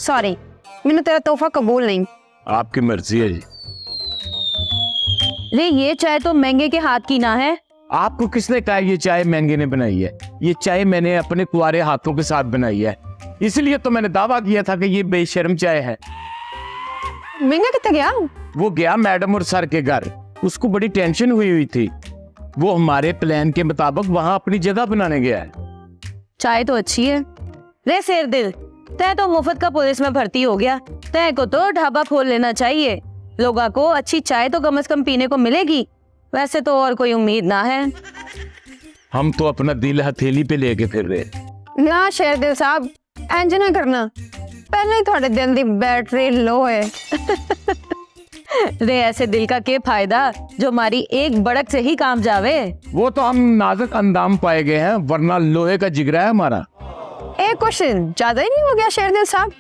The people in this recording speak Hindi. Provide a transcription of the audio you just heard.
सॉरी, मैंने तेरा तोहफा कबूल नहीं। आपकी मर्जी है जी। रे ये चाय तो महंगे के हाथ की ना है। आपको किसने कहा ये चाय महंगे ने बनाई है? ये चाय मैंने अपने कुंवारे हाथों के साथ बनाई है, इसलिए तो मैंने दावा किया था कि ये बेशर्म चाय है। महंगा कितना गया? वो गया मैडम और सर के घर, उसको बड़ी टेंशन हुई थी। वो हमारे प्लान के मुताबिक वहाँ अपनी जगह बनाने गया है। चाय तो अच्छी है। रे शेर दिल, तय तो मुफ्त का पुलिस में भर्ती हो गया, तय को तो ढाबा खोल लेना चाहिए। लोगों को अच्छी चाय तो कम से कम पीने को मिलेगी। वैसे तो और कोई उम्मीद ना है। हम तो अपना दिल हथेली पे लेके फिर रहे। ना शेरदिल साहब, इंज ना करना, पहले ही थोड़े दिल दी बैटरी लो है। रे ऐसे दिल का क्या फायदा जो हमारी एक बड़क से ही काम जावे। वो तो हम नाजुक अंदाम पाए गए हैं, वरना लोहे का जिगरा है हमारा। एक क्वेश्चन ज्यादा ही नहीं हो गया शेरदिल साहब?